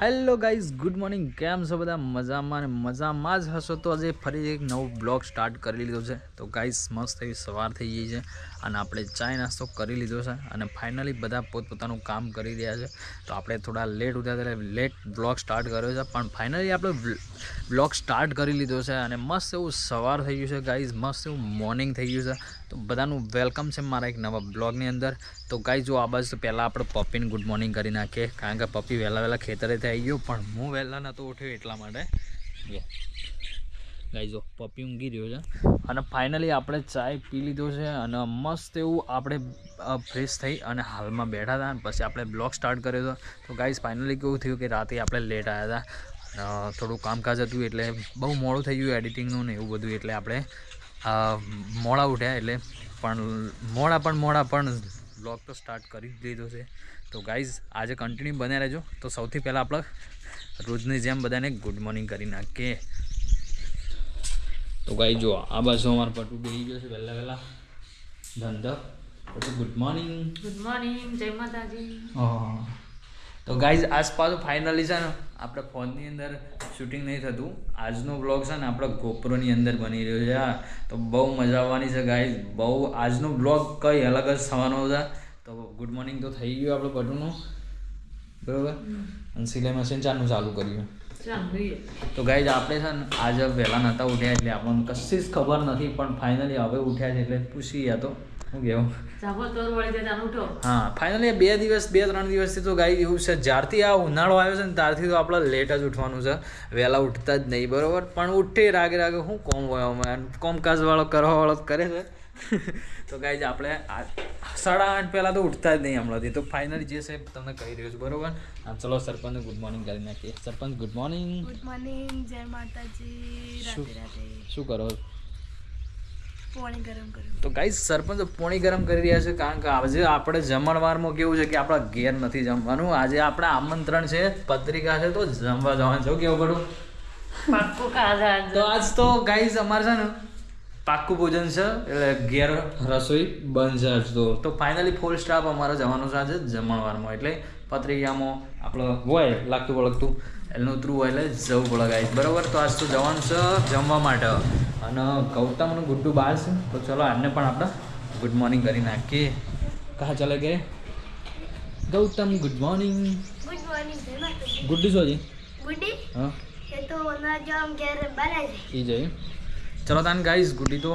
Hello guys, good morning. કેમ છો બધા? મજામાં ને મજામાં જ હશો. તો આજે ફરી એક નવું બ્લોગ સ્ટાર્ટ કરી લીધો છે. તો ગાઈઝ મસ્ત એવી સવાર થઈ ગઈ છે અને આપણે ચાય નાસ્તો કરી લીધો છે અને ફાઇનલી બધા પોતપોતાનું કામ કરી રહ્યા છે. તો આપણે થોડા લેટ ઉઠ્યા એટલે લેટ બ્લોગ સ્ટાર્ટ કર્યો છે, પણ ફાઇનલી આપણે બ્લોગ સ્ટાર્ટ કરી લીધો છે અને મસ્ત એવું સવાર થઈ ગયું છે ગાઈઝ, મસ્ત એવું મોર્નિંગ થઈ ગયું છે. તો બધાનું વેલકમ છે મારા એક નવા બ્લોગની અંદર. તો ગાઈઝ જો આ બાજુ પહેલાં આપણે પપ્પીને ગુડ મોર્નિંગ કરી નાખીએ, કારણ કે પપ્પી વહેલા ખેતરેથી આવી ગયો, પણ હું વહેલા નહોતો ઉઠ્યો એટલા માટે. ગાઈઝ જો પપ્પી ઊંઘી રહ્યો છે અને ફાઇનલી આપણે ચાય પી લીધો છે અને મસ્ત એવું આપણે ફ્રેશ થઈ અને હાલમાં બેઠા હતા અને પછી આપણે બ્લોગ સ્ટાર્ટ કર્યો હતો. તો ગાઈઝ ફાઇનલી કેવું થયું કે રાતે આપણે લેટ આવ્યા હતા, થોડું કામકાજ હતું એટલે બહુ મોડું થઈ ગયું એડિટિંગનું ને એવું બધું, એટલે આપણે મોડા ઉઠ્યા. એટલે પણ મોડા બ્લોગ તો સ્ટાર્ટ કરી જ દીધો છે. તો ગાઈઝ આજે કન્ટિન્યુ બને રહેજો. તો સૌથી પહેલાં આપણે રોજની જેમ બધાને ગુડ મોર્નિંગ કરી નાખીએ. તો ગાઈઝ જો આ બાજુ અમારા પટુ બેસી ગયો છે વહેલા ધંધો. પછી ગુડ મોર્નિંગ. ગુડ મોર્નિંગ, જય માતાજી. તો ગાઈઝ આસપાસ ફાઇનલી છે ને આપણે ફોનની અંદર શૂટિંગ નહીં થતું. આજનો બ્લોગ છે ને આપણે ગોપ્રોની અંદર બની રહ્યો છે. તો બહુ મજા આવવાની છે ગાઈઝ, બહુ આજનો બ્લોગ કંઈ અલગ જ થવાનો છે. તો ગુડ મોર્નિંગ તો થઈ ગયું આપણે પટુનું, બરાબર. અને સિલાઈ મશીન ચાલુ કર્યું. તો ગાઈઝ આપણે છે ને આજે વહેલા નહોતા ઉઠ્યા એટલે આપણને કશી જ ખબર નથી, પણ ફાઇનલી હવે ઉઠ્યા છે એટલે પૂછી ગયા. તો શું કહેવું? હા, ફાઇનલી 2-3 દિવસથી તો ગાઈ એવું છે, જ્યારથી આ ઉનાળો આવ્યો છે ને ત્યારથી તો આપણે લેટ જ ઉઠવાનું છે, વહેલા ઉઠતા જ નહીં, બરાબર. પણ ઉઠે રાગે શું કોમ હોય, કોમકાજવાળો કરવાવાળો કરે છે. તો ગાઈઝ આપણે 8:30 પહેલાં તો ઉઠતા જ નહીં હમણાંથી. તો ફાઇનલી જે છે તમને કહી રહ્યો છું, બરાબર. આમ ચલો સરપંચને ગુડ મોર્નિંગ કરી નાખીએ. સરપંચ ગુડ મોર્નિંગ. ગુડ મોર્નિંગ, જય માતાજી. શું કરો? પાણી ગરમ કર્યું. તો ગાઈઝ સરપંચ પાણી ગરમ કરી રહ્યા છે, કારણ કે આજે આપણે જમણવારમાં કેવું છે કે આપણા ઘેર નથી જમવાનું. આજે આપણે આમંત્રણ છે, પત્રિકા છે, તો જમવા જવાનું છે. કેવું પડું પાક્કું ખાધા. તો આજ તો ગાઈઝ અમારે છે ને પાક્કું ભોજન છે, એટલે ઘેર રસોઈ બંધ છે. તો ફાઇનલી ફૂલ સ્ટાફ અમારે જવાનું છે આજે જમણવારમાં. એટલે પત્રિકામાં આપણે હોય લાગતું વળગતું એનું થ્રુ હોય એટલે જવું પડે ગાઈઝ, બરાબર. તો આજ તો જવાનું છે જમવા માટે. અને ગૌતમ અને ગુડ્ડુ બહાર છે, તો ચલો એમને પણ આપણે ગુડ મોર્નિંગ કરી નાખીએ. કહા ચાલે ગયે Gautam? Good morning. Good morning, જય માતાજી. ગુડ્ડુ સોજી ગુડી હા એ તો ઓના જામ ઘેર બનાય છે. એ જઈ. ચલો તાન ગાઈઝ ગુડી તો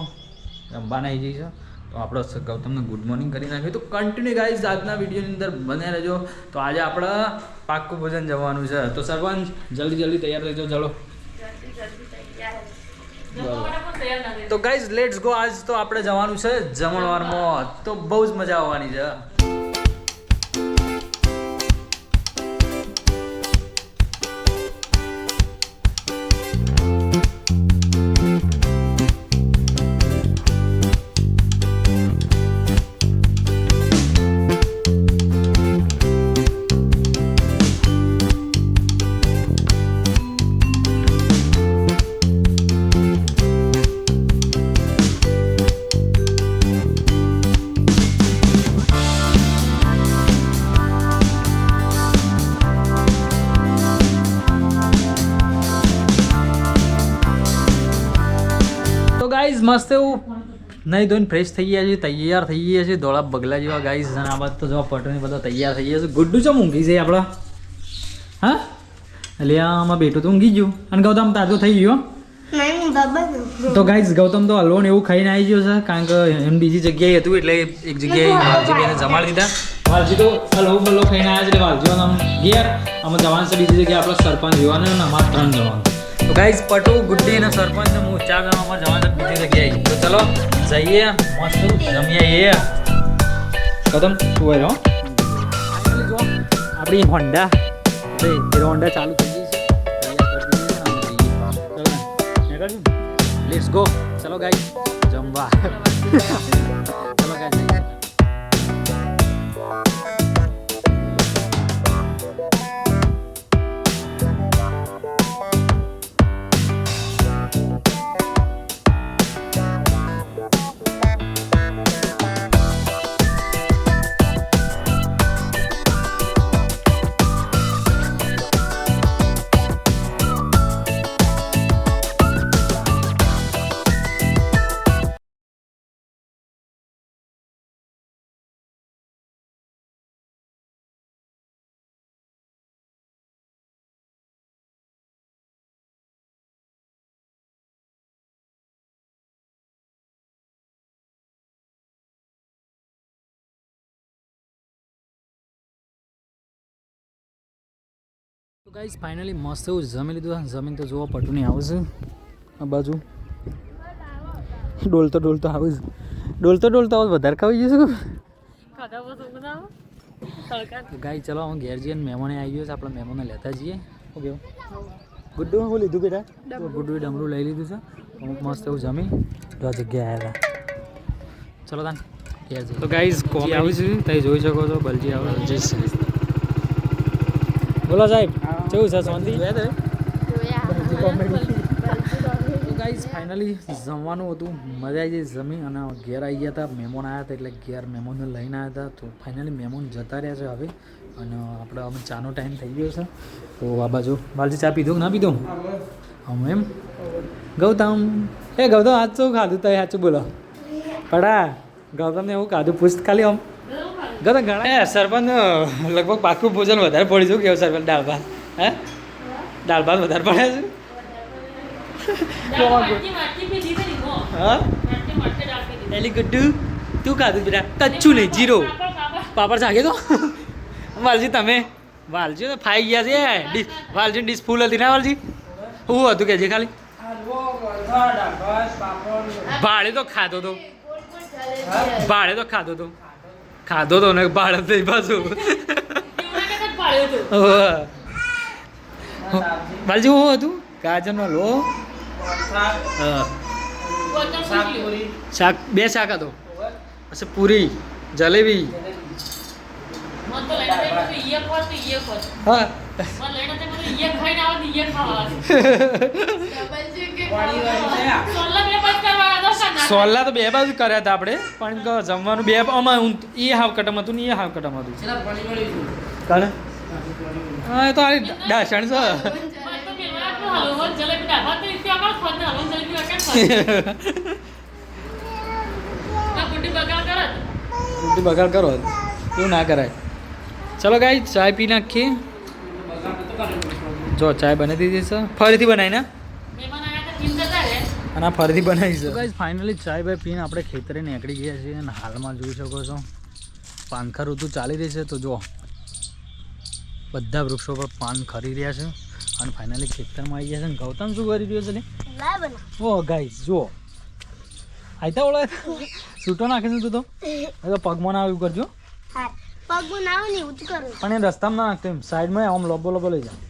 રમવાના આવી જઈ છે, તો આપણે ગૌતમને ગુડ મોર્નિંગ કરી નાખ્યું. તો કન્ટિન્યુ ગાઈઝ આજના વિડીયોની અંદર બને રહેજો. તો આજે આપણે પાક્કું ભોજન જવાનું છે. તો સરપંચ જલ્દી તૈયાર થઈ જાઓ. ચલો તો ગાઈઝ લેટ્સ ગો. આજ તો આપણે જવાનું છે જમણવારમાં, તો બહુ જ મજા આવવાની છે. ગાઈઝ મસ્ત એવું નહીં ધોઈને ફ્રેશ થઈ ગયા છે, તૈયાર થઈ ગયા છે ધોળા બગલા જેવા ગાઈઝ. અને આ બાદ તો જો પટોની બધા તૈયાર થઈ ગયા છે. ગુડ્ડુ ચમ ઊંઘી છે આપણા? હા એટલે આમાં બેઠું તો ઊંઘી ગયું. અને ગૌતમ તાજો થઈ ગયો. તો ગાઈઝ ગૌતમ તો હલવો ને એવું ખાઈને આવી ગયો છે, કારણ કે એમ બીજી જગ્યાએ હતું એટલે એક જગ્યાએ વાલજીબેને જમાડી દીધા. વાલજી તો હલવો બલ્લો ખાઈને આવ્યા છે એટલે વાલજીઓને આમ ઘેર આમાં જવાનું છે. બીજી જગ્યાએ આપણે સરપંચ જોવાના અને અમારે 3 જવાનું. તો ગાઈઝ પટુ, ગુડ્ડી અને સરપંચ હું 4 જણામાં જવાનું છે બીજી જગ્યાએ. તો ચલો જઈએ, મસ્ત જમીએ. કદમ તું હોય રહો આપણી હોન્ડા હોન્ડા ચાલુ થઈ ગઈ છે. Let's go. ચલો ગાઈઝ જમવા. ચલો ગાઈઝ. તો ગાઈસ ફાઇનલી મસ્ત એવું જમી લીધું. જમીન તો જોવા પટું નહીં આવશે આ બાજુ ડોલતો આવું ડોલતો વધારે ખાવી જઈશું. ગાઈ ચલો હું ઘેર જઈએ મહેમાને આવી ગયો છે. આપણે મહેમાનને લેતા જઈએ. શું કેવું ગુડ્ડુ શું લીધું બેટા? ગુડ્ડુએ ડમરું લઈ લીધું છે. અમુક મસ્ત એવું જમી તો જગ્યાએ આવ્યા. ચલો તાન ઘેર જઈએ. તો ગાઈઝ કોમી આવીશું તમે જોઈ શકો છો. બલજી આવે બોલો સાહેબ કેવું છે શાંતિ? ગાઈઝ ફાઇનલી જમવાનું હતું. મજા આવી ગઈ જમી અને ઘેર આવી ગયા હતા. મહેમાન આવ્યા હતા એટલે ઘેર મહેમાનને લઈને આવ્યા હતા. તો ફાઇનલી મહેમાન જતા રહ્યા છે હવે અને આપણે અમે ચાનો ટાઈમ થઈ ગયો છે. તો આ બાજુ બાલજી ચા પીધો કે ના પીધો? અમે એમ ગૌતમ ગૌતમ આજ શું ખાધું તો સાચું બોલો પડા ગૌતમને એવું ખાધું પૂછ ખાલી આમ ગૌતમ ઘણા સરપંચ લગભગ પાકું ભોજન વધારે પડી છું કેવું સરપંચ દાળ ભાત હે દાળ ભાત વધારે પડ્યા છે. એલી ગુડ્ડુ તું ખાધું બેટા? કચ્છું નહીં જીરો પાપડ ચાખે તો વાલજી તમે વાલજી તો ફાઈ ગયા છે. વાલજી ડીશ ફૂલ હતી ના વાલજી? શું હતું કે જે ખાલી ભાડે તો ખાધો તો ખાધો તો ને ભાડે થઈ પાછું વાલજી શું હતું? ગાજરનો લો શાક બે શાક હતો પછી પૂરી જલેબી હા સોલ્લા તો બે બાજુ કર્યા હતા આપણે પણ જમવાનું બે આમાં એ હાવ કટમ હતું ને એ હાવ કટમ હતું. કાલે હા એ તો આ ડાસણ છે. બગાડ કરો એવું ના કરાય. ચલો ગાઈ ચાય પી નાખીએ. જો ચાય બની દીધી છે ફરીથી બનાવી ને અને ફરીથી બનાવી છે. ગાઈઝ ફાઇનલી ચાય બાય પીને આપણે ખેતરે નીકળી ગયા છીએ અને હાલમાં જોઈ શકો છો પાનખર ઋતુ ચાલી રહી છે. તો જો બધા વૃક્ષો પર પાન ખરી રહ્યા છે અને ફાઇનલી ખેતરમાં આવી ગયા છે. ગૌતમ શું કરી રહ્યો છે? ઓ ગાઈઝ જુઓ આયતા ઓળે છૂટો નાખે છે તું તો પગમાં ના આવ્યું કરજો પણ એ રસ્તામાં ના નાખતો એમ સાઈડમાં આમ લોબો લઈ જાય.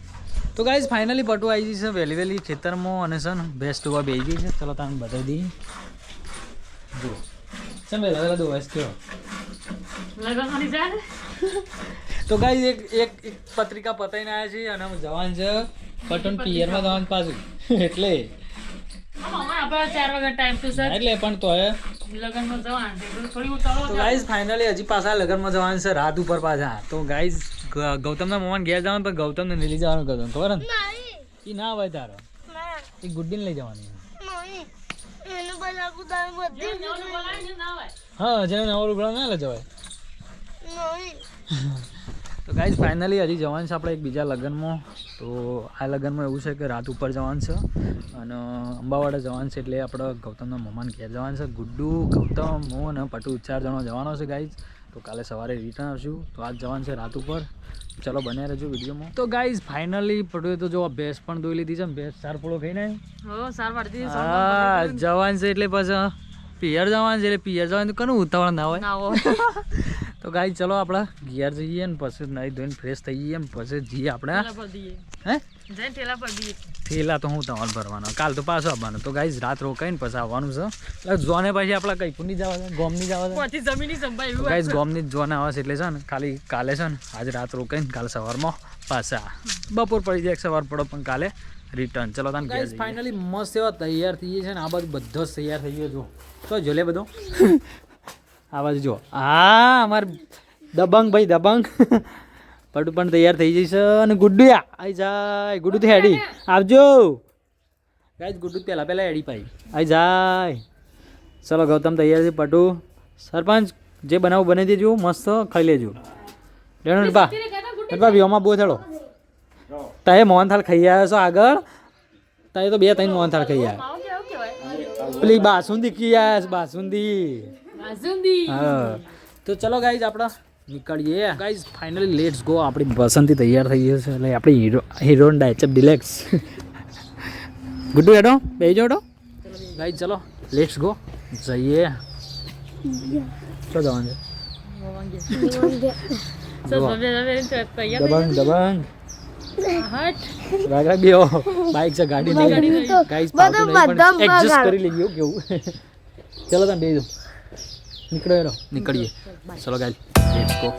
તો ગાઈઝ ફાઇનલી પટુ આવી ગઈ છે વહેલી ખેતરમાં અને છે ને બેસ્ટ ઉભા બેસી ગઈ છે. ચલો તમે બતાવી દઈએ જુઓ ચમ વહેલા દો વેસ્ટ કયો. તો ગાઈઝ એક પત્રિકા પતાવીને આવ્યા છીએ અને જવાન છે પટન પિયરમાં જવાનું પાછું એટલે એટલે પણ તો ગાઈઝ ફાઇનલી હજી પાછા લગ્નમાં જવાનું છે રાત ઉપર પાછા. તો ગાઈઝ ગૌતમના મમ્માને ઘેર જવાનું પણ ગૌતમને નહીં લઈ જવાનું ગૌતમ ખબર ને એ ના હોય તારો એ ગુડ્ડીને લઈ જવાની. હા જેને નવો લુગડા ના લઈ જવાય. તો ગાઈઝ ફાઇનલી હજી જવાનું છે આપણે એક બીજા લગ્નમાં. તો આ લગ્નમાં એવું છે કે રાત ઉપર જવાનું છે અને અંબાવાડા જવાનું છે એટલે આપણે ગૌતમના મમ્માને ઘેર જવાનું છે. ગુડ્ડુ ગૌતમ હું અને પટુ 4 જણો જવાનો છે ગાઈઝ. તો કાલે સવારે રિટર્ન આવશું. તો આજ જવાનું છે રાત ઉપર. ચલો બન્યા રહેજો વિડીયોમાં. તો ગાઈઝ ફાઇનલી પટુએ તો જો ભેંસ પણ દોઈ લીધી છે. ભેંસ સારપોળો ખાઈને હા જવાનું છે એટલે પછી પિયર જવાનું છે એટલે પિયર જવાનું તો કનું ઉતાવળ ના હોય. તો ગાઈ ચલો આપણે ઘેર જઈએ ને પછી નહીં ધોઈને ફ્રેશ થઈ જઈએ ને પછી જઈએ આપણે હે થેલા તો હું તમારે ભરવાનો કાલ તો પાછો આવવાનો. તો ગાઈઝ રાત રોકાઈને પછી આવવાનું છે. એટલે જોને પછી આપણે કઈ પણ નહીં જવા ગોમની જવા ગાઈઝ ગોમની જ જોને આવે છે એટલે છે ને ખાલી કાલે છે ને આજે રાત રોકાઈને કાલે સવારમાં પાછા બપોર પડી જાય સવાર પડો પણ કાલે રિટર્ન. ચલો તાન ગાઈઝ ફાઇનલી મસ્ત એવા તૈયાર થઈ છે ને આ બાજુ બધો જ તૈયાર થઈ ગયો. જો તો જો લે બધો આ બાજુ જો હા અમાર દબંગ ભાઈ દબંગ પટુ પણ તૈયાર થઈ જશે અને ગુડ્ડુ આઈ જાય. ગુડ્ડુ તો હેડી આવજો ગાઈઝ. ગુડ્ડુ પહેલા હેડી પાઈ આઈ જાય. ચલો ગૌતમ તૈયાર છે. પટુ સરપંચ જે બનાવું બનાવી દેજો મસ્ત ખાઈ લેજો. લેણો વિયોમાં બહુ થડો તાએ મોહનથાળ ખાઈ આવ્યો છો આગળ તાએ તો 2-3 મોહનથાળ ખાઈ આવ્યા. પેલી બાસુંદી કી આવ્યા બાસુંદી. હા તો ચલો ગાઈઝ આપણે નીકળીએ ગાઈઝ ફાઇનલી લેટ્સ ગો. આપણી પસંદથી તૈયાર થઈ ગઈ છે એટલે આપણી હીરોન ડાયચઅપ ડિલેક્સ ગુડ્ડુ હેડો બેજો હેડો ગાઈઝ ચલો લેટ્સ ગો જઈએ. શું જવાનું છે દબંગ દબંગ રાગ ગયો બાઇક છે ગાડી નહીં ગાઈઝ એડજસ્ટ કરી લઈએ કેવું. ચલો તમે બેજો નીકળો હેડો નીકળીએ ચલો ગાઈઝ લેટ્સ ગો.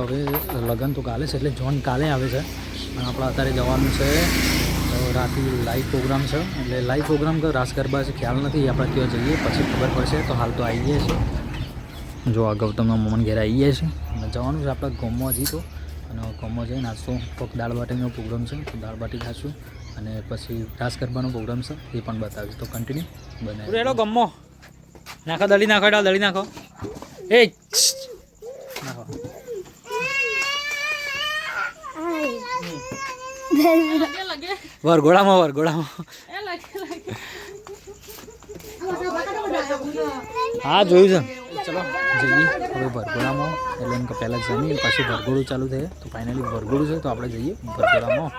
હવે લગ્ન તો કાલે છે એટલે જોન કાલે આવે છે અને આપણે અત્યારે જવાનું છે રાતે લાઈવ પ્રોગ્રામ છે એટલે લાઈવ પ્રોગ્રામ કે રાસ ગરબા છે ખ્યાલ નથી આપણે ત્યાં જઈએ પછી ખબર પડશે. તો હાલ તો આવી ગયા છે જો આ ગૌતમના મોમન ઘેર આવી ગયા છે અને જવાનું છે આપણે ગોમમાં હજી તો અને ગોમમાં જઈને નાસ્તો કોક દાળ બાટીનો પ્રોગ્રામ છે તો દાળ બાટી ખાશું અને પછી રાસ ગરબાનો પ્રોગ્રામ છે એ પણ બતાવીશ. તો કન્ટિન્યુ બનાવી રેડો ગમો નાખો દળી નાખો એટલે દળી નાખો એ નાખો વરઘોડામાં હા જોયું છે. ચલો જઈએ હવે વરઘોડામાં એટલે એમ કે પહેલાં જમીએ પછી વરઘોડું ચાલુ થાય તો ફાઇનલી વરઘોડું છે તો આપણે જઈએ વરઘોડામાં.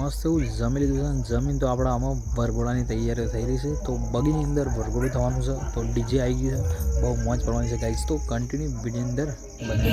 મસ્ત એવું જમી લીધું છે. જમીન તો આપણા આમાં વરઘોડાની તૈયારીઓ થઈ રહી છે. તો બગીની અંદર વરઘોડું થવાનું છે તો ડીજે આવી ગયું છે બહુ મોજ પડવાની છે ગાઈઝ. તો કન્ટિન્યુ વિડીયો અંદર બને.